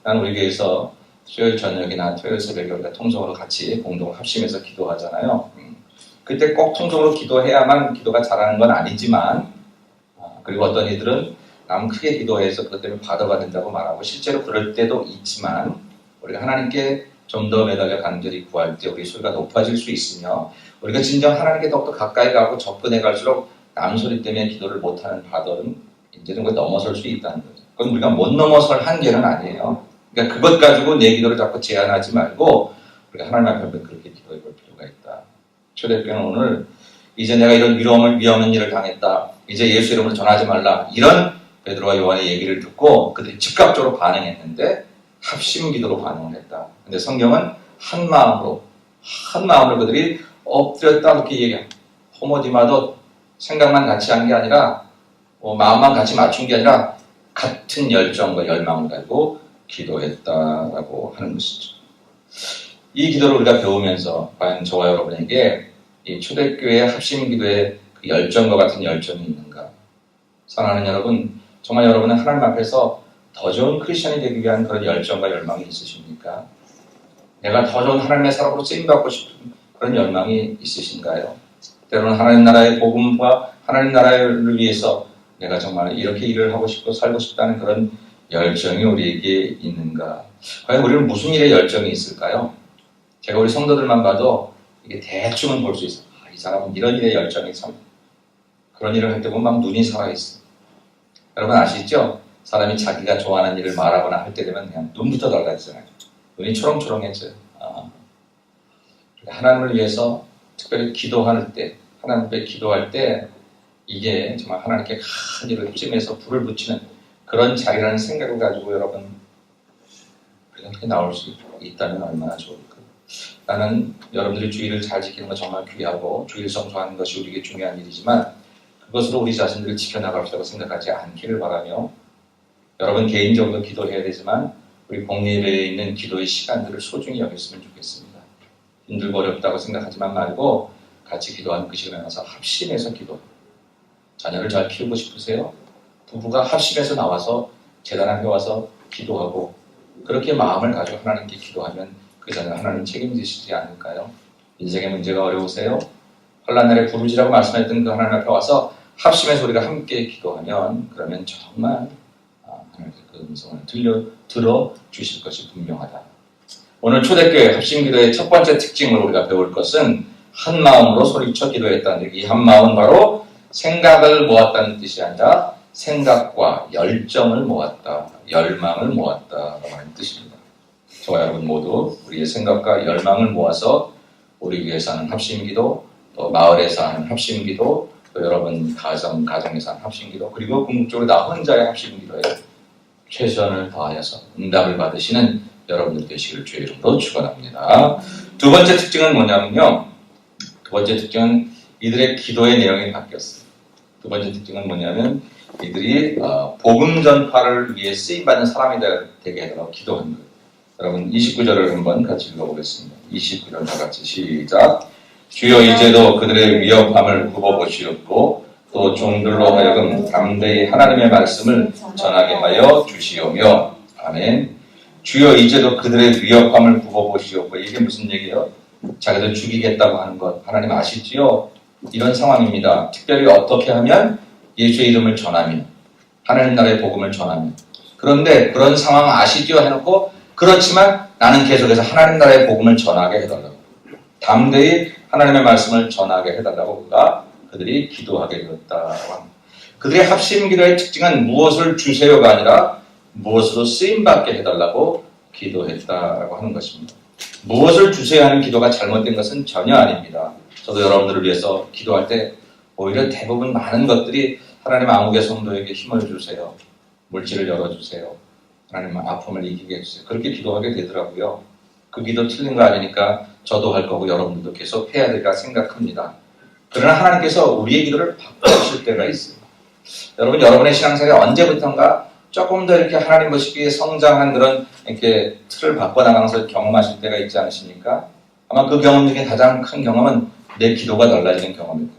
나는 우리 교회에서 수요일 저녁이나 토요일 새벽에 우리가 통성으로 같이 공동 합심해서 기도하잖아요. 그때 꼭 통성으로 기도해야만 기도가 잘하는 건 아니지만, 그리고 어떤 이들은 남 크게 기도해서 그것 때문에 바다가 된다고 말하고, 실제로 그럴 때도 있지만, 우리가 하나님께 좀 더 매달려 간절히 구할 때 우리 소리가 높아질 수 있으며, 우리가 진정 하나님께 더욱더 가까이 가고 접근해 갈수록 남 소리 때문에 기도를 못하는 바들은 이제는 그걸 넘어설 수 있다는 거죠. 그건 우리가 못 넘어설 한계는 아니에요. 그러니까 그것 가지고 내 기도를 자꾸 제한하지 말고 우리가 하나님 앞에 그렇게 기도해 볼 필요가 있다. 초대교회는 오늘 이제 내가 이런 위험한 일을 당했다, 이제 예수 이름으로 전하지 말라, 이런 베드로와 요한의 얘기를 듣고 그때 즉각적으로 반응했는데 합심 기도로 반응을 했다. 근데 성경은 한 마음으로 그들이 엎드렸다 그렇게 얘기합니다. 호모디마도 생각만 같이 한 게 아니라 마음만 같이 맞춘 게 아니라 같은 열정과 열망을 가지고 기도했다라고 하는 것이죠. 이 기도를 우리가 배우면서 과연 저와 여러분에게 이 초대교회의 합심 기도의 그 열정과 같은 열정이 있는가? 사랑하는 여러분, 정말 여러분은 하나님 앞에서 더 좋은 크리스천이 되기 위한 그런 열정과 열망이 있으십니까? 내가 더 좋은 하나님의 사람으로 쓰임받고 싶은 그런 열망이 있으신가요? 때로는 하나님 나라의 복음과 하나님 나라를 위해서 내가 정말 이렇게 일을 하고 싶고 살고 싶다는 그런 열정이 우리에게 있는가? 과연 우리는 무슨 일에 열정이 있을까요? 제가 우리 성도들만 봐도 이게 대충은 볼 수 있어요. 이 사람은 이런 일에 열정이 참, 그런 일을 할 때 보면 막 눈이 살아있어. 여러분 아시죠? 사람이 자기가 좋아하는 일을 말하거나 할 때 되면 그냥 눈부터 달라지잖아요. 눈이 초롱초롱해져요. 하나님을 위해서 특별히 기도할 때, 하나님 앞에 기도할 때 이게 정말 하나님께 큰 일을 찜해서 불을 붙이는 그런 자리라는 생각을 가지고 여러분 그렇게 나올 수 있다면 얼마나 좋을까. 나는 여러분들이 주의를 잘 지키는 거 정말 귀하고 주의를 성수하는 것이 우리에게 중요한 일이지만 그것으로 우리 자신들을 지켜나갈 수 있다고 생각하지 않기를 바라며, 여러분 개인적으로 기도해야 되지만 우리 복리회에 있는 기도의 시간들을 소중히 여겼으면 좋겠습니다. 힘들고 어렵다고 생각하지만 말고 같이 기도하는 그 시간에 와서 합심해서 기도. 자녀를 잘 키우고 싶으세요? 부부가 합심해서 나와서 제단 앞에 와서 기도하고 그렇게 마음을 가지고 하나님께 기도하면 그 자녀 하나님 책임지시지 않을까요? 인생의 문제가 어려우세요? 환난날에 부르짖으라고 말씀했던 그 하나님 앞에 와서 합심해서 우리가 함께 기도하면 그러면 정말 하나님께서 그 음성을 들어 주실 것이 분명하다. 오늘 초대교회 합심기도의 첫 번째 특징으로 우리가 배울 것은 한 마음으로 소리쳐 기도했다는, 이 한 마음은 바로 생각을 모았다는 뜻이 아니라 생각과 열정을 모았다, 열망을 모았다라고 하는 뜻입니다. 저와 여러분 모두 우리의 생각과 열망을 모아서 우리 위해서 하는 합심기도, 또 마을에서 하는 합심기도, 또 여러분 가정에서 하는 합심기도, 그리고 궁극적으로 나 혼자의 합심기도에 최선을 다하여서 응답을 받으시는 여러분들 되시기를 주의 이름으로 축원합니다. 두 번째 특징은 뭐냐면요. 두 번째 특징은 이들의 기도의 내용이 바뀌었어요. 두 번째 특징은 뭐냐면 이들이 복음 전파를 위해 쓰임받는 사람이 되게 해달라고 기도한 거예요. 여러분 29절을 한번 같이 읽어보겠습니다. 29절 다 같이 시작. 주여 이제도 그들의 위협함을 굽어보시옵고 또 종들로 하여금 담대히 하나님의 말씀을 전하게 하여 주시오며. 아멘. 주여 이제도 그들의 위협함을 굽어보시옵고, 이게 무슨 얘기예요? 자기들 죽이겠다고 하는 것 하나님 아시지요? 이런 상황입니다. 특별히 어떻게 하면? 예수의 이름을 전하면, 하나님 나라의 복음을 전하면. 그런데 그런 상황 아시죠? 해놓고 그렇지만 나는 계속해서 하나님 나라의 복음을 전하게 해달라고, 담대히 하나님의 말씀을 전하게 해달라고 그들이 기도하게 되었다고 합니다. 그들의 합심기도의 특징은 무엇을 주세요가 아니라 무엇으로 쓰임받게 해달라고 기도했다라고 하는 것입니다. 무엇을 주세요 하는 기도가 잘못된 것은 전혀 아닙니다. 저도 여러분들을 위해서 기도할 때 오히려 대부분 많은 것들이 하나님 아무개 성도에게 힘을 주세요. 물질을 열어주세요. 하나님 아픔을 이기게 해주세요. 그렇게 기도하게 되더라고요. 그 기도 틀린 거 아니니까 저도 할 거고 여러분들도 계속 해야 될까 생각합니다. 그러나 하나님께서 우리의 기도를 바꿔주실 때가 있어요. 여러분, 여러분의 신앙생활이 언제부턴가 조금 더 이렇게 하나님 보시기에 성장한 그런 이렇게 틀을 바꿔나가면서 경험하실 때가 있지 않으십니까? 아마 그 경험 중에 가장 큰 경험은 내 기도가 달라지는 경험입니다.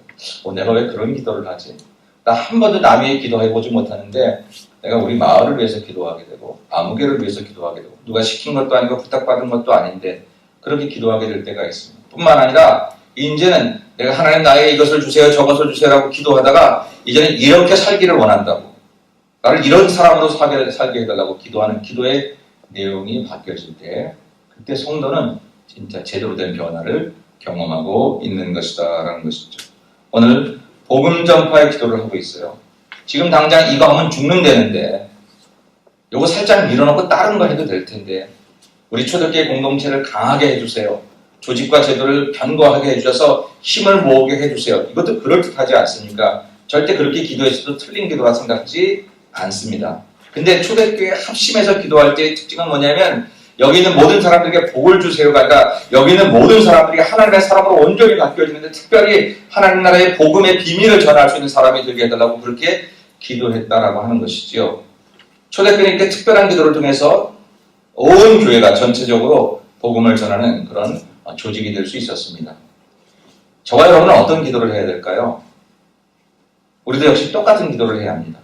내가 왜 그런 기도를 하지? 나 한 번도 남의 기도해보지 못하는데 내가 우리 마을을 위해서 기도하게 되고 아무개를 위해서 기도하게 되고 누가 시킨 것도 아니고 부탁받은 것도 아닌데 그렇게 기도하게 될 때가 있습니다. 뿐만 아니라 이제는 내가 하나님 나에게 이것을 주세요 저것을 주세요라고 기도하다가 이제는 이렇게 살기를 원한다고 나를 이런 사람으로 살게 해달라고 기도하는 기도의 내용이 바뀌어질 때 그때 성도는 진짜 제대로 된 변화를 경험하고 있는 것이다라는 것이죠. 오늘 복음 전파의 기도를 하고 있어요. 지금 당장 이거 하면 죽는다는데 요거 살짝 밀어놓고 다른 거 해도 될 텐데 우리 초대교회 공동체를 강하게 해주세요. 조직과 제도를 견고하게 해주셔서 힘을 모으게 해주세요. 이것도 그럴듯하지 않습니까? 절대 그렇게 기도했어도 틀린 기도라 생각하지 않습니다. 근데 초대교회 합심해서 기도할 때의 특징은 뭐냐면 여기 있는 모든 사람들에게 복을 주세요가 아니라 여기 있는 모든 사람들이 하나님의 사람으로 온전히 바뀌어지는데 특별히 하나님 나라의 복음의 비밀을 전할 수 있는 사람이 되게 해달라고 그렇게 기도했다라고 하는 것이지요. 초대교회는 이렇게 특별한 기도를 통해서 온 교회가 전체적으로 복음을 전하는 그런 조직이 될 수 있었습니다. 저와 여러분은 어떤 기도를 해야 될까요? 우리도 역시 똑같은 기도를 해야 합니다.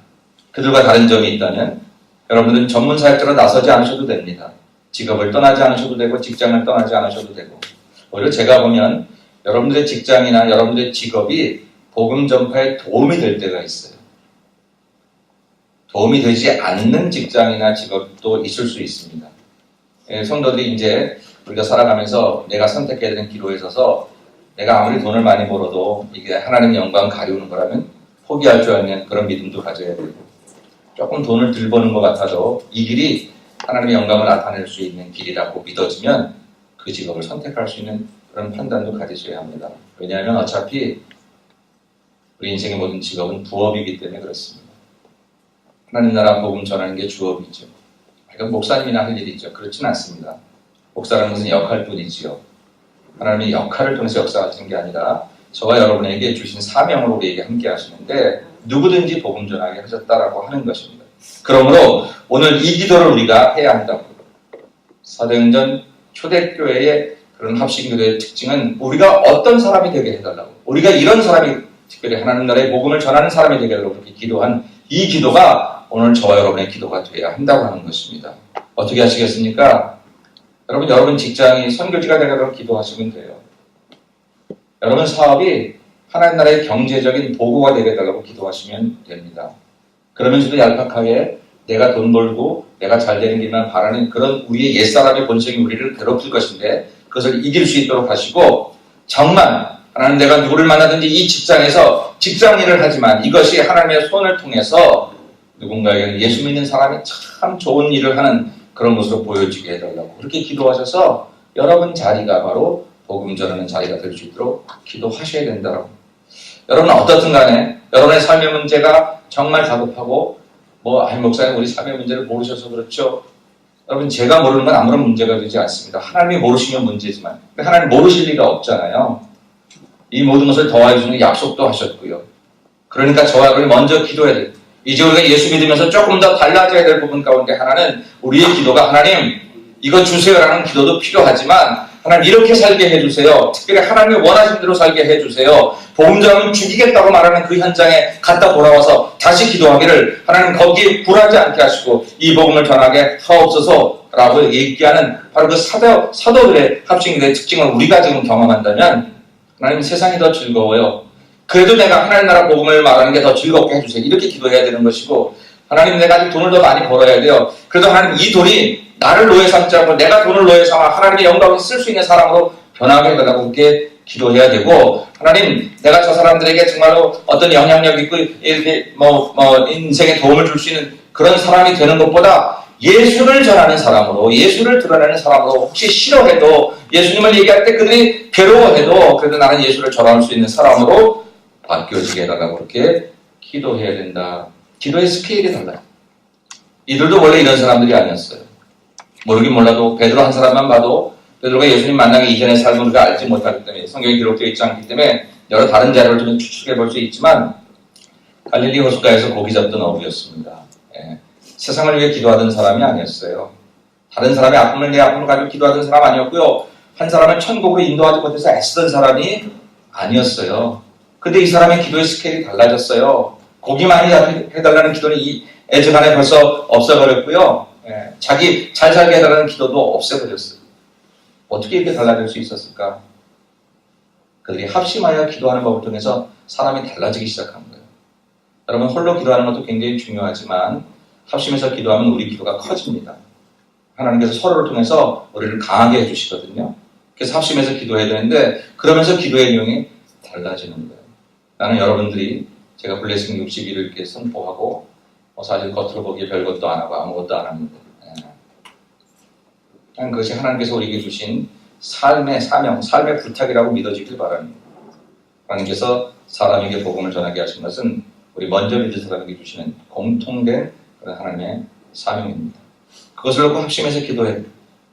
그들과 다른 점이 있다면 여러분들은 전문 사역자로 나서지 않으셔도 됩니다. 직업을 떠나지 않으셔도 되고 직장을 떠나지 않으셔도 되고 오히려 제가 보면 여러분들의 직장이나 여러분들의 직업이 복음 전파에 도움이 될 때가 있어요. 도움이 되지 않는 직장이나 직업도 있을 수 있습니다. 성도들이 이제 우리가 살아가면서 내가 선택해야 되는 기로에 있어서 내가 아무리 돈을 많이 벌어도 이게 하나님 영광 가리우는 거라면 포기할 줄 아는 그런 믿음도 가져야 되고 조금 돈을 덜 버는 것 같아도 이 길이 하나님의 영광을 나타낼 수 있는 길이라고 믿어지면 그 직업을 선택할 수 있는 그런 판단도 가지셔야 합니다. 왜냐하면 어차피 우리 인생의 모든 직업은 부업이기 때문에 그렇습니다. 하나님 나라 복음 전하는 게 주업이죠. 그러니까 목사님이나 할 일이죠. 그렇지는 않습니다. 목사라는 것은 역할뿐이지요. 하나님의 역할을 통해서 역사하시는 게 아니라 저와 여러분에게 주신 사명으로 우리에게 함께 하시는데 누구든지 복음 전하게 하셨다라고 하는 것입니다. 그러므로 오늘 이 기도를 우리가 해야 한다고. 사도행전 초대교회의 그런 합심기도의 특징은 우리가 어떤 사람이 되게 해달라고. 우리가 이런 사람이 특별히 하나님 나라의 복음을 전하는 사람이 되게 해달라고 그렇게 기도한 이 기도가 오늘 저와 여러분의 기도가 되어야 한다고 하는 것입니다. 어떻게 하시겠습니까? 여러분 직장이 선교지가 되도록 기도하시면 돼요. 여러분 사업이 하나님 나라의 경제적인 보고가 되게 해달라고 기도하시면 됩니다. 그러면서도 얄팍하게 내가 돈 벌고 내가 잘 되는 길만 바라는 그런 우리의 옛사람의 본성이 우리를 괴롭힐 것인데 그것을 이길 수 있도록 하시고 정말 하나님 내가 누구를 만나든지 이 직장에서 직장일을 하지만 이것이 하나님의 손을 통해서 누군가에게 예수 믿는 사람이 참 좋은 일을 하는 그런 것으로 보여지게 해달라고 그렇게 기도하셔서 여러분 자리가 바로 복음 전하는 자리가 될 수 있도록 기도하셔야 된다고. 여러분은 어떻든 간에 여러분의 삶의 문제가 정말 다급하고 목사님 우리 삶의 문제를 모르셔서 그렇죠. 여러분 제가 모르는 건 아무런 문제가 되지 않습니다. 하나님이 모르시면 문제지만 하나님 모르실 리가 없잖아요. 이 모든 것을 더하여 주는 약속도 하셨고요. 그러니까 저와 여러분이 먼저 기도해야 돼요. 이제 우리가 예수 믿으면서 조금 더 달라져야 될 부분 가운데 하나는 우리의 기도가 하나님 이거 주세요라는 기도도 필요하지만 하나님 이렇게 살게 해주세요. 특별히 하나님이 원하신 대로 살게 해주세요. 복음 전하면 죽이겠다고 말하는 그 현장에 갔다 돌아와서 다시 기도하기를 하나님 거기에 굴하지 않게 하시고 이 복음을 전하게 하옵소서라고 얘기하는 바로 그 사도들의 합심기도의 특징을 우리가 지금 경험한다면 하나님 세상이 더 즐거워요. 그래도 내가 하나님 나라 복음을 말하는 게 더 즐겁게 해주세요. 이렇게 기도해야 되는 것이고 하나님 내가 아직 돈을 더 많이 벌어야 돼요. 그래도 하나님 이 돈이 나를 노예 삼지 않고 내가 돈을 노예 삼아 하나님의 영광을 쓸 수 있는 사람으로 변하게 해달라고 그렇게 기도해야 되고, 하나님, 내가 저 사람들에게 정말로 어떤 영향력 있고, 이렇게 인생에 도움을 줄 수 있는 그런 사람이 되는 것보다 예수를 전하는 사람으로, 예수를 드러내는 사람으로, 혹시 싫어해도, 예수님을 얘기할 때 그들이 괴로워해도, 그래도 나는 예수를 전할 수 있는 사람으로 바뀌어지게 해달라고 그렇게 기도해야 된다. 기도의 스케일이 달라요. 이들도 원래 이런 사람들이 아니었어요. 모르긴 몰라도 베드로 한 사람만 봐도 베드로가 예수님 만나기 이전의 삶을 우리가 알지 못하기 때문에, 성경에 기록되어 있지 않기 때문에 여러 다른 자료를 좀 추측해 볼 수 있지만, 갈릴리 호숫가에서 고기 잡던 어부였습니다. 예. 세상을 위해 기도하던 사람이 아니었어요. 다른 사람의 아픔을, 내 아픔을 가지고 기도하던 사람 아니었고요. 한 사람을 천국으로 인도하지 못해서 애쓰던 사람이 아니었어요. 근데 이 사람의 기도의 스케일이 달라졌어요. 고기 많이 해달라는 기도는 이 애정안에 벌써 없어버렸고요. 예. 자기 잘 살게 해달라는 기도도 없애버렸어요. 어떻게 이렇게 달라질 수 있었을까? 그들이 합심하여 기도하는 법을 통해서 사람이 달라지기 시작한 거예요. 여러분, 홀로 기도하는 것도 굉장히 중요하지만 합심해서 기도하면 우리 기도가 커집니다. 하나님께서 서로를 통해서 우리를 강하게 해주시거든요. 그래서 합심해서 기도해야 되는데, 그러면서 기도의 내용이 달라지는 거예요. 나는 여러분들이 제가 블레싱 61을 이렇게 선포하고 사실 겉으로 보기에 별것도 안 하고 아무것도 안 합니다. 그냥 그것이 하나님께서 우리에게 주신 삶의 사명, 삶의 부탁이라고 믿어지길 바랍니다. 하나님께서 사람에게 복음을 전하게 하신 것은 우리 먼저 믿을 사람에게 주시는 공통된 그런 하나님의 사명입니다. 그것을 놓고 합심해서 기도해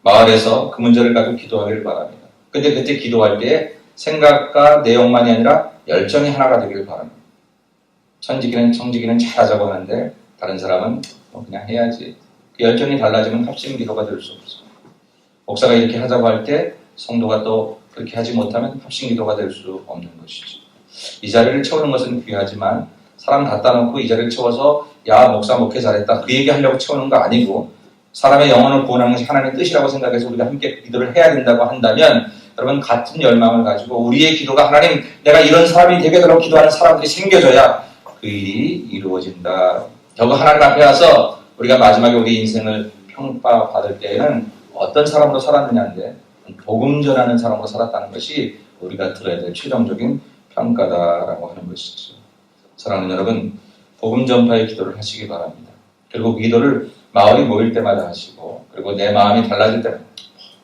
마을에서 그 문제를 가지고 기도하기를 바랍니다. 근데 그때 기도할 때 생각과 내용만이 아니라 열정이 하나가 되기를 바랍니다. 청지기는 잘하자고 하는데 다른 사람은 그냥 해야지. 그 열정이 달라지면 합심 기도가 될 수 없어요. 목사가 이렇게 하자고 할 때 성도가 또 그렇게 하지 못하면 합심 기도가 될 수 없는 것이죠. 이 자리를 채우는 것은 귀하지만 사람 갖다 놓고 이 자리를 채워서 야 목사 목회 잘했다 그 얘기하려고 채우는 거 아니고, 사람의 영혼을 구원하는 것이 하나님의 뜻이라고 생각해서 우리가 함께 기도를 해야 된다고 한다면, 여러분 같은 열망을 가지고 우리의 기도가 하나님 내가 이런 사람이 되게 되라고 기도하는 사람들이 생겨져야 그 일이 이루어진다. 결국 하나님 앞에 와서 우리가 마지막에 우리 인생을 평가받을 때에는 어떤 사람으로 살았느냐인데 복음 전하는 사람으로 살았다는 것이 우리가 들어야 될 최종적인 평가다라고 하는 것이죠. 사랑하는 여러분, 복음 전파의 기도를 하시기 바랍니다. 그리고 그 기도를 마을이 모일 때마다 하시고, 그리고 내 마음이 달라질 때마다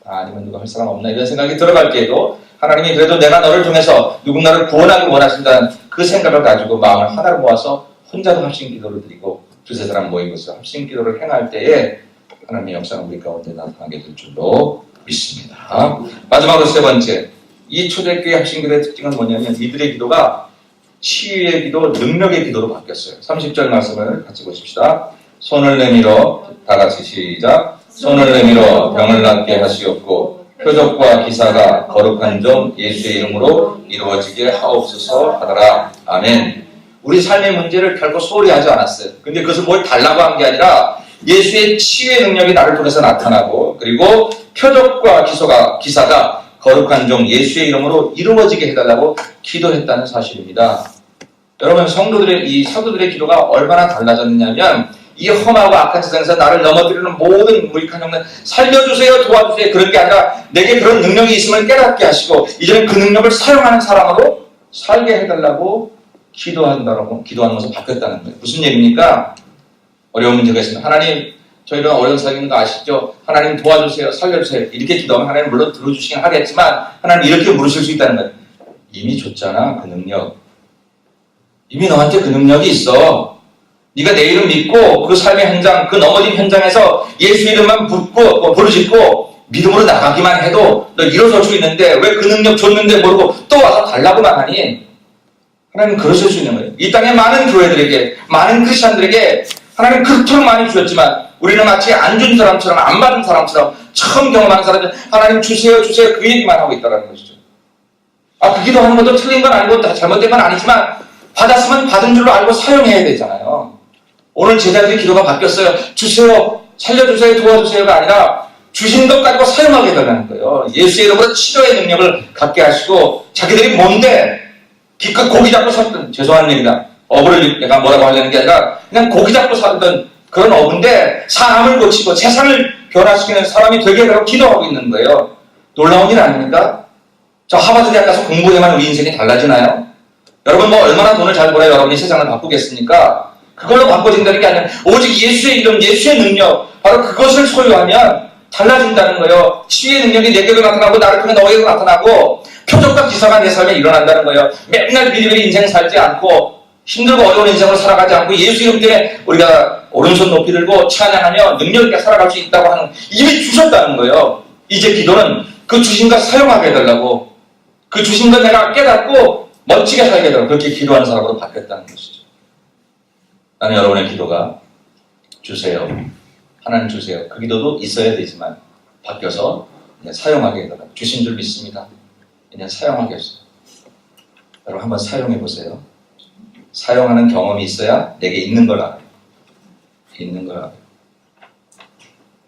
아니면 누가 할 사람 없나 이런 생각이 들어갈 때에도 하나님이 그래도 내가 너를 통해서 누군가를 구원하기 원하신다는 그 생각을 가지고 마음을 하나로 모아서 혼자도 합심 기도를 드리고 두세 사람 모이고서 합심 기도를 행할 때에 하나님의 역사는 우리 가운데 나타나게 될 줄로 믿습니다. 마지막으로 세 번째, 이 초대교회 합심 기도의 특징은 뭐냐면 이들의 기도가 치유의 기도, 능력의 기도로 바뀌었어요. 30절 말씀을 같이 보십시다. 손을 내밀어, 다 같이 시작. 손을 내밀어 병을 낫게 하시옵고 표적과 기사가 거룩한 종 예수의 이름으로 이루어지게 하옵소서 하더라. 아멘. 우리 삶의 문제를 결코 소홀히 하지 않았어요. 근데 그것을 뭘 달라고 한 게 아니라 예수의 치유의 능력이 나를 통해서 나타나고, 그리고 표적과 기사가 거룩한 종 예수의 이름으로 이루어지게 해달라고 기도했다는 사실입니다. 여러분, 이 사도들의 기도가 얼마나 달라졌느냐면, 이 험하고 악한 세상에서 나를 넘어뜨리는 모든 무익한 영들 살려주세요, 도와주세요, 그런 게 아니라 내게 그런 능력이 있음을 깨닫게 하시고 이제는 그 능력을 사용하는 사람으로 살게 해달라고 기도하는 것으로 바뀌었다는 거예요. 무슨 얘기입니까? 어려운 문제가 있습니다. 하나님, 저 이런 어려운 상황인 거 아시죠? 하나님 도와주세요, 살려주세요. 이렇게 기도하면 하나님 물론 들어주시긴 하겠지만 하나님 이렇게 물으실 수 있다는 거예요. 이미 줬잖아, 그 능력. 이미 너한테 그 능력이 있어. 네가 내 이름 믿고 그 삶의 현장, 그 넘어진 현장에서 예수 이름만 부르짖고 믿음으로 나가기만 해도 너 일어설 수 있는데 왜 그 능력 줬는데 모르고 또 와서 달라고만 하니? 하나님 그러실 수 있는 거예요. 이 땅의 많은 교회들에게, 많은 크리스찬들에게 하나님 그토록 많이 주셨지만 우리는 마치 안 준 사람처럼, 안 받은 사람처럼, 처음 경험하는 사람들 하나님 주세요 주세요 그 얘기만 하고 있다는 것이죠. 그 기도하는 것도 틀린 건 아니고 다 잘못된 건 아니지만 받았으면 받은 줄로 알고 사용해야 되잖아요. 오늘 제자들의 기도가 바뀌었어요. 주세요, 살려주세요, 도와주세요가 아니라 주신 것 가지고 사용하게 해달라는 거예요. 예수의 이름으로 치료의 능력을 갖게 하시고, 자기들이 뭔데 기껏 고기 잡고 살던, 죄송한 얘기다, 어부를 내가 뭐라고 하려는 게 아니라 그냥 고기 잡고 살던 그런 어부인데 사람을 고치고 세상을 변화시키는 사람이 되게 하라고 기도하고 있는 거예요. 놀라운 일 아닙니까? 저 하버드 대학 가서 공부해만 우리 인생이 달라지나요? 여러분 뭐 얼마나 돈을 잘 벌어야 여러분이 세상을 바꾸겠습니까? 그걸로 바꿔진다는 게 아니라 오직 예수의 이름, 예수의 능력, 바로 그것을 소유하면 달라진다는 거예요. 치유의 능력이 내게도 나타나고 나를 통해 너에게도 나타나고 표적과 기사가 내 삶에 일어난다는 거예요. 맨날 미리미리 인생 살지 않고 힘들고 어려운 인생을 살아가지 않고 예수 이름 때문에 우리가 오른손 높이 들고 찬양하며 능력 있게 살아갈 수 있다고 하는 이미 주셨다는 거예요. 이제 기도는 그 주신 것 사용하게 해달라고, 그 주신 것 내가 깨닫고 멋지게 살게 해달라고 그렇게 기도하는 사람으로 바뀌었다는 것이죠. 나는 여러분의 기도가 주세요, 하나님 주세요, 그 기도도 있어야 되지만 바뀌어서 사용하게 해달라고, 주신 줄 믿습니다. 그냥 사용하겠어요. 여러분 한번 사용해 보세요. 사용하는 경험이 있어야 내게 있는 걸 알아요. 있는 걸 알아요.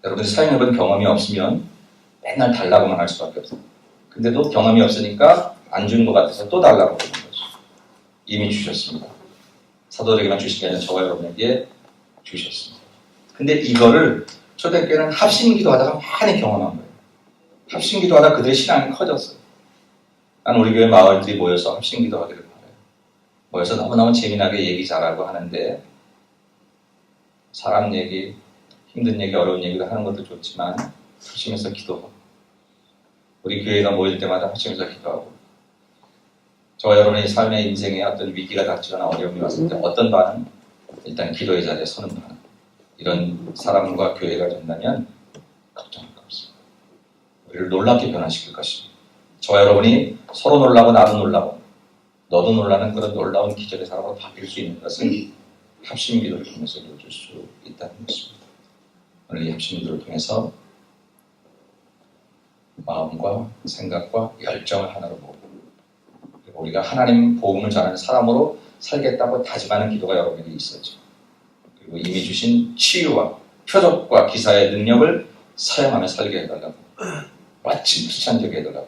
여러분이 사용해본 경험이 없으면 맨날 달라고만 할 수밖에 없어요. 근데도 경험이 없으니까 안 주는 것 같아서 또 달라고 하는 거죠. 이미 주셨습니다. 사도들에게만 주신 게 아니라 저와 여러분에게 주셨습니다. 근데 이거를 초대교회는 합심기도 하다가 많이 경험한 거예요. 합심기도 하다가 그들의 신앙이 커졌어요. 나는 우리 교회 마을들이 모여서 합심기도 하기를 바라요. 모여서 너무너무 재미나게 얘기 잘하고 하는데 사람 얘기, 힘든 얘기, 어려운 얘기도 하는 것도 좋지만 합심해서 기도하고 우리 교회가 모일 때마다 합심해서 기도하고 저와 여러분의 삶의 인생에 어떤 위기가 닥치거나 어려움이 왔을 때 어떤 반응? 일단 기도의 자리에 서는 반응. 이런 사람과 교회가 된다면 걱정할 거 없습니다. 우리를 놀랍게 변화시킬 것입니다. 저와 여러분이 서로 놀라고 나도 놀라고 너도 놀라는 그런 놀라운 기적의 사람으로 바뀔 수 있는 것은 합심기도를 통해서 이루어질 수 있다는 것입니다. 오늘 이 합심기도를 통해서 마음과 생각과 열정을 하나로 모으고 그리고 우리가 하나님 복음을 전하는 사람으로 살겠다고 다짐하는 기도가 여러분에게 있었죠. 그리고 이미 주신 치유와 표적과 기사의 능력을 사용하며 살게 해달라고 마침 크리스찬되게 해달라고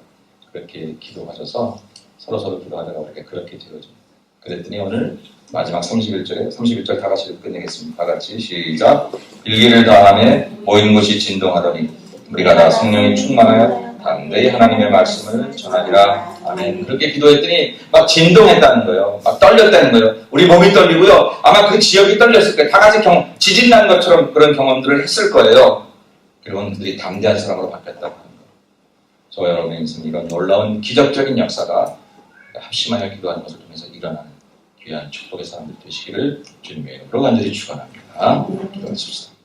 그렇게 기도하셔서 서로 기도하다가 우리가 그렇게 되어집니다. 그랬더니 오늘 마지막 31절 다 같이 끝내겠습니다. 다 같이 시작. 일기를 다함에 모이는 곳이 진동하더니 우리가 다 성령이 충만하여 담대히 하나님의 말씀을 전하리라. 아멘. 그렇게 기도했더니 막 진동했다는 거예요. 막 떨렸다는 거예요. 우리 몸이 떨리고요. 아마 그 지역이 떨렸을 거예요. 다 같이 지진 난 것처럼 그런 경험들을 했을 거예요. 그리고 그들이 담대한 사람으로 바뀌었다고 하는 거예요. 저와 여러분의 인생 이런 놀라운 기적적인 역사가 합심하여 기도하는 것을 통해서 일어나는 귀한 축복의 사람들 되시기를 주님의 이름으로 간절히 축원합니다. 기도하십시다.